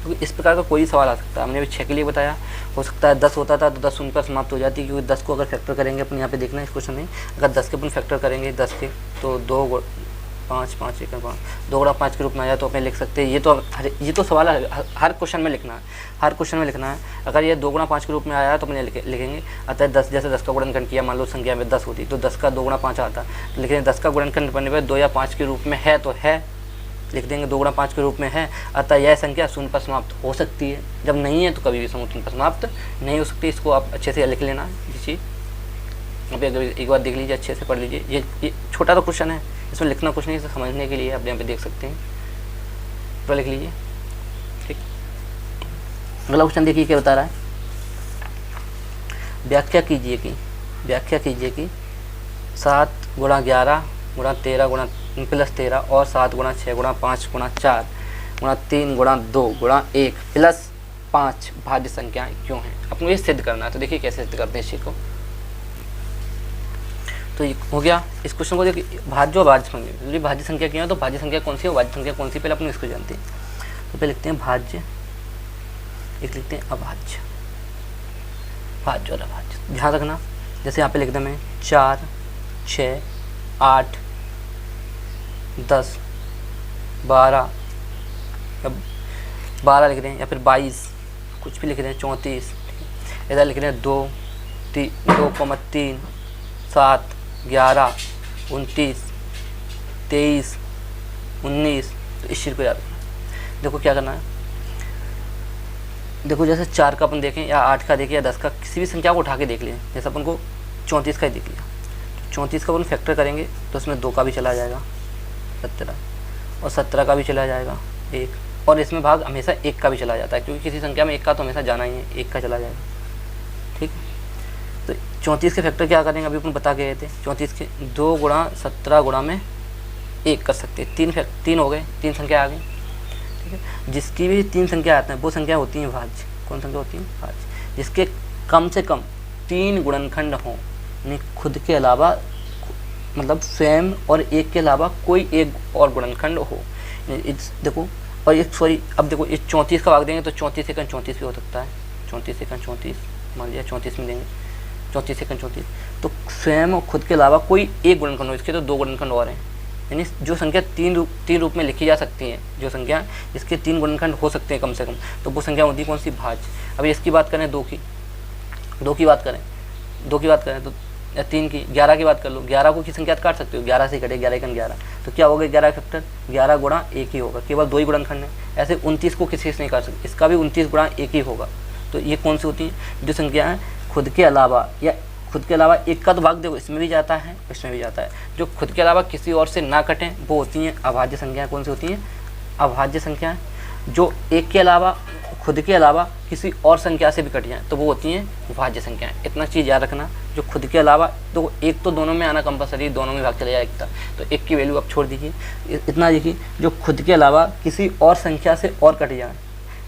तो इस प्रकार का कोई सवाल आ सकता है, हमने अभी 6 के लिए बताया, हो सकता है 10 होता था तो 10 शून्य पर समाप्त हो जाती, क्योंकि 10 को अगर फैक्टर करेंगे अपन यहाँ पे देखना है इस क्वेश्चन में, अगर 10 के अपन फैक्टर करेंगे 10 के तो 2 5 5 1 5, 2 गुणा 5 के रूप में आया तो अपन लिख सकते हैं। ये तो सवाल हर क्वेश्चन में लिखना है, हर क्वेश्चन में लिखना है। अगर ये 2 गुणा 5 के रूप में आया तो अपन लिखेंगे अतः 10, जैसे 10 का गुणनखंड किया, मान लो संख्या में 10 होती तो 10 का 2 गुणा 5 आता, तो लिखेंगे 10 का गुणनखंड करने पर 2 या 5 के रूप में है तो है, लिख देंगे 2 गुणा 5 के रूप में है, अतः यह संख्या शून्य पर समाप्त हो सकती है। जब नहीं है तो कभी भी शून्य पर समाप्त नहीं हो सकती। इसको आप अच्छे से लिख लेना ये चीज़, अभी एक बार देख लीजिए, अच्छे से पढ़ लीजिए। ये छोटा तो क्वेश्चन है, इसमें लिखना कुछ नहीं, इसे समझने के लिए आप यहाँ पे देख सकते हैं, पूरा लिख लीजिए। ठीक, अगला क्वेश्चन देखिए क्या बता रहा है, व्याख्या कीजिए कि 7 गुणा 11 गुणा 13 गुणा प्लस 13 और 7 गुणा 6 गुणा 5 गुणा 4 गुणा 3 गुणा 2 गुणा 1 प्लस 5 भाज्य संख्याएं क्यों हैं। आपको ये सिद्ध करना है, तो देखिए कैसे सिद्ध करते हैं इस चीज़ को। तो ये हो गया, इस क्वेश्चन को देखिए, भाज्य और भाज्य संख्या, भाज्य संख्या क्यों है, तो भाज्य संख्या कौन सी है, भाज्य संख्या कौन सी, पहले अपने इसको जानते हैं। तो पहले लिखते हैं भाज्य, एक लिखते हैं अभाज्य, भाज्य और अभाज्य। ध्यान रखना, जैसे यहाँ पे लिख दें मैं 4 6 8 10 12 या 12 लिख रहे हैं, या फिर 22 कुछ भी लिख रहे हैं, 34 इधर लिख रहे हैं 2 3 7 11 29 23 19। तो इस चीज़ को याद रखना। देखो क्या करना है, देखो जैसे 4 का अपन देखें या 8 का देखें या 10 का, किसी भी संख्या को उठा के देख लें। जैसे अपन को 34 का ही देख लिया, 34 का अपन फैक्टर करेंगे तो उसमें 2 का भी चला जाएगा 17, और 17 का भी चला जाएगा 1, और इसमें भाग हमेशा 1 का भी चला जाता है, क्योंकि किसी संख्या में 1 का तो हमेशा जाना ही है, 1 का चला जाएगा। ठीक, तो 34 के फैक्टर क्या करेंगे, अभी अपन बता के गए थे। 34 के 2 गुणा 17 गुणा में 1 कर सकते हैं, 3 हो गए, 3 संख्या आ गई। ठीक है, जिसकी भी 3 संख्या आते हैं वो संख्या होती हैं भाज्य। कौन संख्या होती है, भाज्य, जिसके कम से कम 3 गुणनखंड हों, यानी खुद के अलावा, मतलब स्वयं और 1 के अलावा कोई एक और गुणनखंड हो। देखो, और ये सॉरी, अब देखो इस 34 का भाग देंगे तो 34 सेकंड 34 भी हो सकता है, 34 सेकंड 34 मान लिया, 34 में देंगे 34 सेकंड 34, तो स्वयं और खुद के अलावा कोई एक गुणनखंड हो, इसके तो 2 गुणनखंड और हैं। यानी जो संख्या 3 रूप में लिखी जा सकती हैं, जो संख्या जिसके 3 गुणनखंड हो सकते हैं कम से कम, तो वो संख्या होती है कौन सी, भाज्य। अब इसकी बात करें 2 की बात करें तो, या 3 की, 11 की बात कर लो, 11 को की संख्या काट सकते हो, 11 से कटे 11 11, तो क्या होगा 11 फैक्टर 11 गुणा 1 ही होगा, केवल 2 ही गुणनखंड है। ऐसे 29 को किसी से नहीं काट सकते, इसका भी 29 गुणा 1 ही होगा। तो ये कौन सी होती है, जो संख्या खुद के अलावा या खुद के अलावा एक का तो भाग देखो इसमें भी जाता है, इसमें भी जाता है। जो खुद के अलावा किसी और से ना कटें वो होती हैं अभाज्य संख्याएं। कौन सी होती हैं? अभाज्य संख्याएं। जो एक के अलावा, खुद के अलावा किसी और संख्या से भी कट जाएँ तो वो होती हैं भाज्य संख्याएं। इतना चीज़ याद रखना, जो खुद के अलावा, तो एक तो दोनों में आना कंपलसरी, दोनों में भाग चला जाए एक था, तो एक की वैल्यू आप छोड़ दीजिए। इतना देखिए, जो खुद के अलावा किसी और संख्या से और कट जाए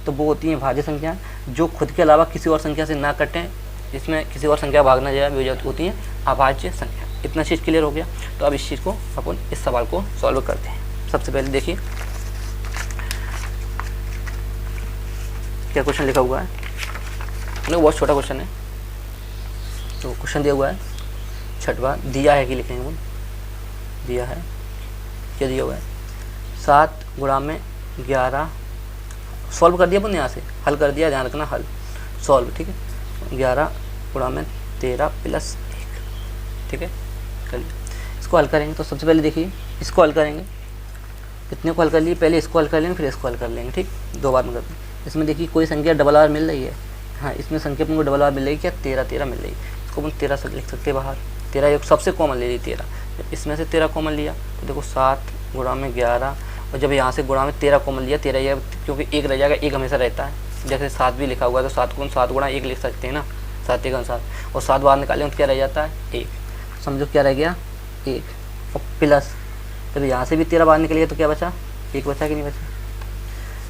तो वो होती हैं भाज्य संख्याएं। जो खुद के अलावा किसी और संख्या से ना कटें, इसमें किसी और संख्या भागना जाए, वो होती हैं अभाज्य संख्या। इतना चीज़ क्लियर हो गया। तो अब इस चीज़ को अपन इस सवाल को सॉल्व करते हैं। सबसे पहले देखिए क्या क्वेश्चन लिखा हुआ है। नहीं, बहुत छोटा क्वेश्चन है। तो क्वेश्चन दिया हुआ है छठवा, दिया है कि लिखेंगे वो, दिया है, क्या दिया हुआ है? 7 गुणा में 11, सॉल्व कर दिया अपन यहाँ से, हल कर दिया, ध्यान रखना, हल सॉल्व, ठीक है। 11 गुणा में 13 प्लस 1, ठीक है, चलिए इसको हल करेंगे। तो सबसे पहले देखिए इसको हल करेंगे, कितने को हल कर लिए, पहले इसको हल कर लेंगे फिर इसको हल कर लेंगे, ठीक, 2 बार में करते हैं। इसमें देखिए कोई संख्या डबल आर मिल रही है, हाँ इसमें संख्या अपन को डबल आर मिल रही है, क्या 13 मिल रही है। इसको अपन 13 से लिख सकते हैं बाहर, 13 एक सबसे कॉमन ले ली 13, इसमें से 13 कॉमन लिया तो देखो 7 गुणा में 11, और जब यहाँ से गुणा में 13 कॉमन लिया, 13 ये क्योंकि एक रह जाएगा, एक हमेशा रहता है। जैसे 7 भी लिखा हुआ है तो 7 गुणा 1 लिख सकते हैं ना, 7 1 7, और 7 बाहर निकालें तो क्या रह जाता है 1, समझो क्या रह गया 1, और प्लस जब यहाँ से भी 13 बाहर निकल गया तो क्या बचा, 1 बचा कि नहीं बचा।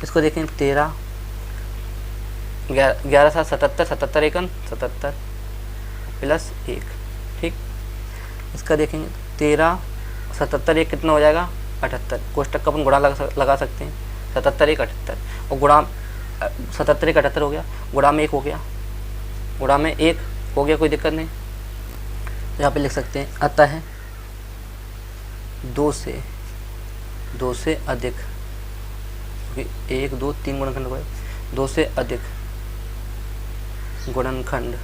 इसको देखें 13 11 7 77, 77 1 77 प्लस 1, ठीक। इसका देखेंगे 13 77 1 कितना हो जाएगा 78, कोष्टक का अपन गुणा लगा सकते हैं, 77 1 78, और गुणा 77 1 78 हो गया, गुणा में 1 हो गया, गुणा में 1 हो गया, कोई दिक्कत नहीं। यहाँ पे लिख सकते हैं अतः 2 से अधिक, 1 2 3 गुणनखंड हुए, 2 से अधिक गुणनखंड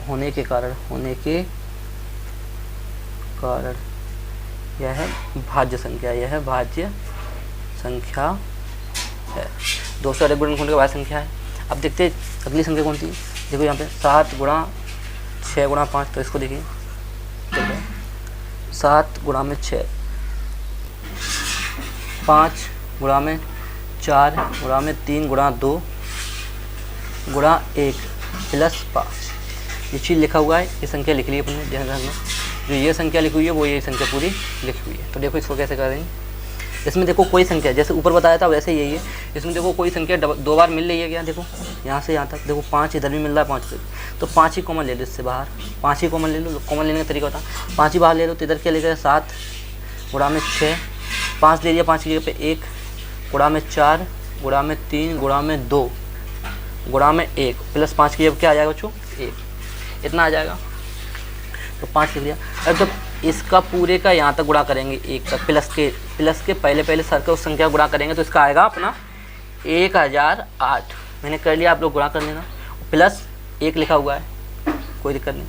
होने के कारण यह है भाज्य संख्या, यह भाज्य संख्या है। 2 से अधिक गुणनखंड की भाज्य संख्या है। अब देखते हैं अगली संख्या कौन सी। देखो यहाँ पे 7 गुणा 6 गुणा 5, तो इसको देखिए 7 गुणा में 6, 5 गुणा में 4 गुणा में 3 गुणा 2 गुणा 1 प्लस 5, ये चीज़ लिखा हुआ है, ये संख्या लिख ली अपने, ध्यान रखना जो ये संख्या लिखी हुई है वो ये संख्या पूरी लिखी हुई है। तो देखो इसको कैसे करेंगे। इसमें देखो कोई संख्या जैसे ऊपर बताया था वैसे यही है, इसमें देखो कोई संख्या 2 बार मिल रही है क्या, देखो यहाँ से यहाँ तक देखो 5 इधर भी मिल रहा है, 5 तो 5 ही कॉमन ले लो इससे बाहर, 5 ही कॉमन ले लो। कॉमन लेने का तरीका होता है 5 ही बाहर ले लो, तो इधर क्या लेकर 7 गुणा में 6, 5 ले लिया, 5 की जगह पे 1 गुणा में 4 गुणा में 3 गुणा में 2 गुणा में 1 प्लस 5 की जगह क्या आ जाएगा बच्चों 1, इतना आ जाएगा। तो 5 लिख लिया। अब जब इसका पूरे का यहाँ तक गुणा करेंगे 1 तक, प्लस के पहले सर का उस संख्या गुणा करेंगे तो इसका आएगा अपना 1008। मैंने कर लिया, आप लोग गुणा कर लेना, प्लस 1 लिखा हुआ है, कोई दिक्कत नहीं।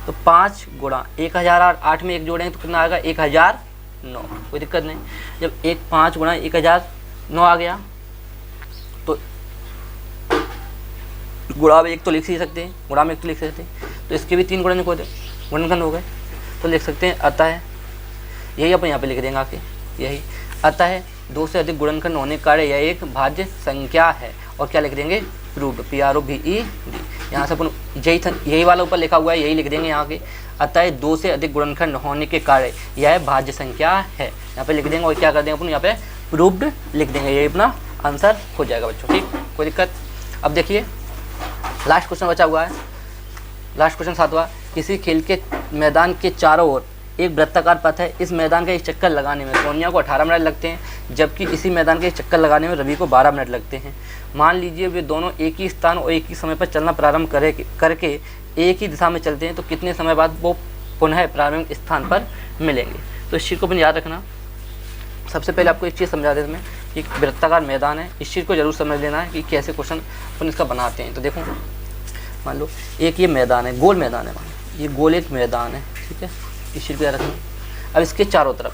तो 5 गुणा 1008 में 1 जोड़ेंगे तो कितना आएगा 1009, कोई दिक्कत नहीं। जब 5 गुणा 1009 आ गया तो गुणा में 1 तो लिख ही सकते हैं, गुणा में 1 तो लिख सकते हैं, तो इसके भी 3 गुणनखंड हो गए, तो लिख सकते हैं अतः, यही अपन यहाँ पे लिख देंगे आके, यही अतः 2 से अधिक गुणनखंड होने के कारण यह एक भाज्य संख्या है। और क्या लिख देंगे प्रूव्ड, PROVED, यहाँ से अपन यही वाला ऊपर लिखा हुआ है यही लिख देंगे यहाँ के, अतः 2 से अधिक गुणनखंड होने के कारण यह भाज्य संख्या है, यहाँ पे लिख देंगे। और क्या कर देंगे अपन यहाँ पे प्रूव्ड लिख देंगे, यही अपना आंसर हो जाएगा बच्चों, ठीक, कोई दिक्कत। अब देखिए लास्ट क्वेश्चन बचा हुआ है, लास्ट क्वेश्चन 7वां। किसी खेल के मैदान के चारों ओर एक वृत्ताकार पथ है, इस मैदान का एक चक्कर लगाने में सोनिया को 18 मिनट लगते हैं, जबकि इसी मैदान का एक चक्कर लगाने में रवि को 12 मिनट लगते हैं। मान लीजिए वे दोनों एक ही स्थान और एक ही समय पर चलना प्रारंभ करके एक ही दिशा में चलते हैं, तो कितने समय बाद वो पुनः प्रारंभिक स्थान पर मिलेंगे। तो इस चीज़ को अपन याद रखना। सबसे पहले आपको एक चीज़ समझा दें, कि वृत्ताकार मैदान है, इस चीज़ को जरूर समझ लेना है कि कैसे क्वेश्चन अपन इसका बनाते हैं। तो देखो मान लो एक ये मैदान है, गोल मैदान है, मान ये गोल एक मैदान है, ठीक है, इस चीज़ को याद रखना। अब इसके चारों तरफ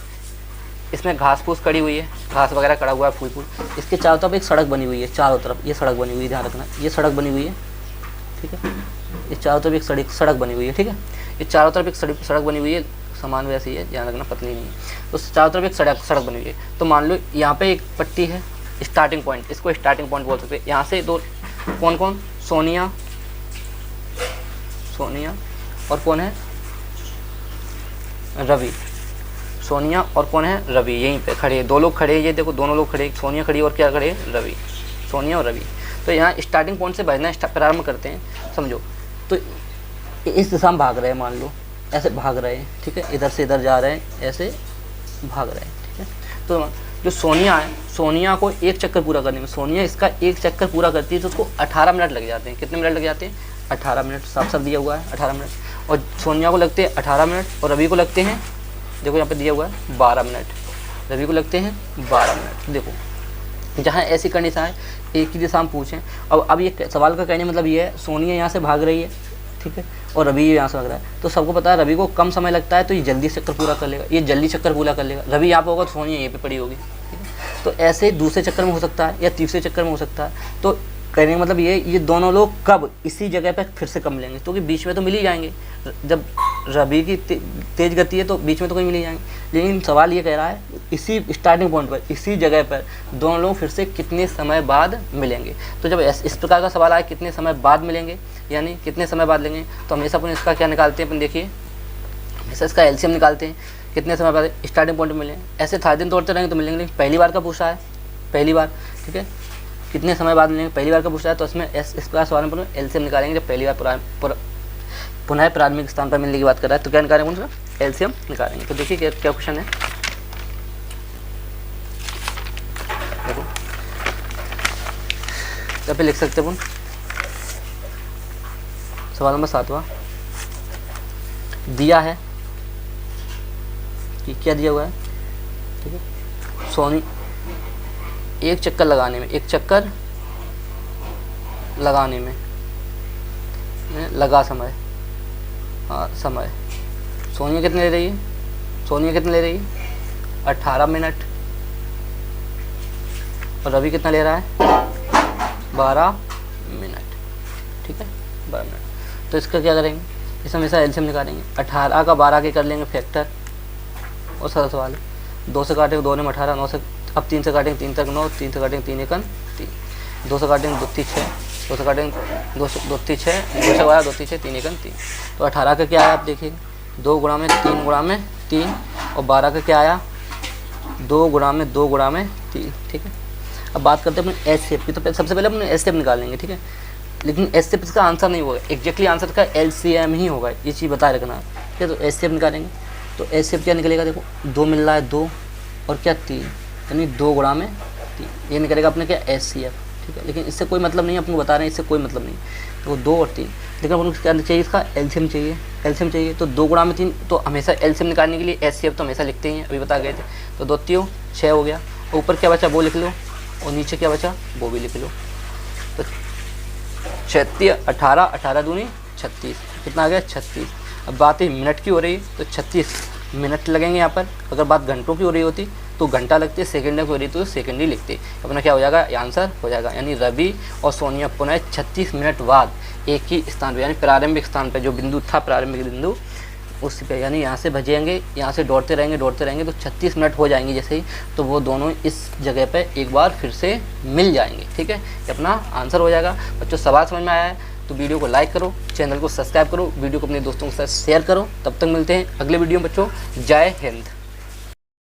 इसमें घास फूस खड़ी हुई है, घास वगैरह खड़ा हुआ है, फूल, इसके चारों तरफ एक सड़क बनी हुई है, चारों तरफ ये सड़क बनी हुई है, ध्यान रखना ये सड़क बनी हुई है, ठीक है। इस चारों तरफ एक सड़क बनी हुई है, ठीक है। इस चारों तरफ एक सड़क बनी हुई है, समान वैसी है, ध्यान रखना, पतली नहीं है। तो चारों तरफ एक सड़क बनी हुई है। तो मान लो यहाँ पे एक पट्टी है, स्टार्टिंग पॉइंट, इसको स्टार्टिंग पॉइंट बोल सकते हैं। यहाँ से दो कौन कौन, सोनिया और कौन है, रवि। सोनिया और कौन है, रवि, यहीं पे खड़े, दो लोग खड़े, ये देखो दोनों लोग खड़े, सोनिया खड़ी और क्या खड़े, रवि, सोनिया और रवि। तो यहाँ स्टार्टिंग पॉइंट से भजना प्रारंभ करते हैं, समझो। तो इस दिशा में भाग रहे हैं, मान लो ऐसे भाग रहे हैं, ठीक है, इधर से इधर जा रहे हैं, ऐसे भाग रहे हैं, ठीक है। तो जो सोनिया है, सोनिया को एक चक्कर पूरा करने में, सोनिया इसका एक चक्कर पूरा करती है तो उसको 18 मिनट लग जाते हैं। कितने मिनट लग जाते हैं, 18 मिनट, साफ साफ दिया हुआ है 18 मिनट। और सोनिया को लगते हैं 18 मिनट और रवि को लगते हैं, देखो यहाँ पे दिया हुआ है 12 मिनट, रवि को लगते हैं 12 मिनट। देखो जहाँ ऐसी कंडीशन है, एक ही दिशा में पूछें। अब ये सवाल का कहने मतलब ये है, सोनिया यहाँ से भाग रही है, ठीक है, और रवि यहाँ से भाग रहा है। तो सबको पता है रवि को कम समय लगता है तो ये जल्दी चक्कर पूरा कर लेगा, ये जल्दी चक्कर पूरा कर लेगा। रवि यहाँ पर होगा तो सोनिया यहीं पे पड़ी होगी, ठीक है। तो ऐसे दूसरे चक्कर में हो सकता है या तीसरे चक्कर में हो सकता है। तो कहने का मतलब ये दोनों लोग कब इसी जगह पर फिर से कब मिलेंगे, क्योंकि बीच में तो मिल ही जाएंगे। जब रवि की तेज गति है तो बीच में तो कहीं मिल ही जाएंगे। लेकिन सवाल ये कह रहा है इसी स्टार्टिंग पॉइंट पर, इसी जगह पर दोनों लोग फिर से कितने समय बाद मिलेंगे। तो जब इस प्रकार का सवाल आए कितने समय बाद मिलेंगे, यानी कितने समय बाद लेंगे, तो हमेशा अपन इसका क्या निकालते हैं, अपन देखिए हमेशा इसका एलसीएम निकालते हैं, कितने समय बाद स्टार्टिंग पॉइंट में मिलें। ऐसे था दिन तोड़ते रहेंगे तो मिलेंगे, लेकिन पहली बार का पूछा है, पहली बार, ठीक है, कितने समय बाद मिलेंगे, पहली बार का पूछा है। तो इसमें इस प्रकार सवाल में एलसीएम निकालेंगे। जब पहली बार पुनः प्राथमिक स्थान पर मिलने की बात कर रहा है तो क्या निकालेंगे, उनका एलसीएम निकालेंगे। तो देखिए क्या क्वेश्चन है, देखो यहाँ पे लिख सकते हैं सवाल नंबर 7वां दिया है कि क्या दिया हुआ है, ठीक है, सोनी एक चक्कर लगाने में लगा समय, हाँ समय, सोनिया कितने ले रही है, 18 मिनट, और रवि कितना ले रहा है, 12 मिनट, ठीक है, 12 मिनट। तो इसका क्या करेंगे, इस हमेशा एलसीएम निकालेंगे। 18 का 12 के कर लेंगे फैक्टर, और सरल सवाल है। 2 से काटेंगे 2 ने 18, 9 से, अब 3 से काटेंगे 3 तक 9, 3 से काटेंगे 3 एकन 3, 2 से काटेंगे 2 3 6, 2 से काटेंगे 2 6, 2 से 12, 2 3 6, 3 एकन 3। तो 18 का क्या आया आप देखिए, 2 गुणा में 3 गुणा में 3, और 12 का क्या आया, 2 गुणा में 2 गुणा में 3, ठीक है। अब बात करते हैं अपने एचसीएफ की। तो सबसे पहले अपने एचसीएफ निकालेंगे, ठीक है, लेकिन एचसीएफ इसका आंसर नहीं होगा, एग्जैक्टली आंसर का एलसीएम ही होगा, ये चीज़ बताए रखना है, ठीक है। तो एचसीएफ निकालेंगे, तो एचसीएफ क्या निकलेगा, देखो 2 मिल रहा है 2 और क्या 3, यानी 2 गुणा में 3, ये निकलेगा अपने क्या एचसीएफ, ठीक है। लेकिन इससे कोई मतलब नहीं, आपको बता रहे हैं इससे कोई मतलब नहीं, तो 2 और 3, लेकिन अपन क्या चाहिए, इसका एलसीएम चाहिए। तो 2 गुणा में 3, तो हमेशा एलसीएम निकालने के लिए एचसीएफ तो हमेशा लिखते हैं, अभी बता गए थे। तो 2 3 6 हो गया, ऊपर क्या बचा वो लिख लो, और नीचे क्या बचा वो भी लिख लो। तो 36, 18, 18 दूनी 36, कितना आ गया 36। अब बात मिनट की हो रही है तो 36 मिनट लगेंगे यहाँ पर। अगर बात घंटों की हो रही होती तो घंटा लगते, सेकंड की हो रही तो सेकंड ही लिखते। अपना क्या हो जाएगा, आंसर हो जाएगा, यानी रवि और सोनिया पुनः 36 मिनट बाद एक ही स्थान पर, यानी प्रारंभिक स्थान पर जो बिंदु था, प्रारंभिक बिंदु उस पे, यानी यहाँ से भजेंगे, यहाँ से दौड़ते रहेंगे तो 36 मिनट हो जाएंगे जैसे ही, तो वो दोनों इस जगह पे एक बार फिर से मिल जाएंगे, ठीक है। ये अपना आंसर हो जाएगा। बच्चों सवाल समझ में आया है तो वीडियो को लाइक करो, चैनल को सब्सक्राइब करो, वीडियो को अपने दोस्तों के साथ शेयर करो। तब तक मिलते हैं अगले वीडियो में बच्चों, जय हिंद।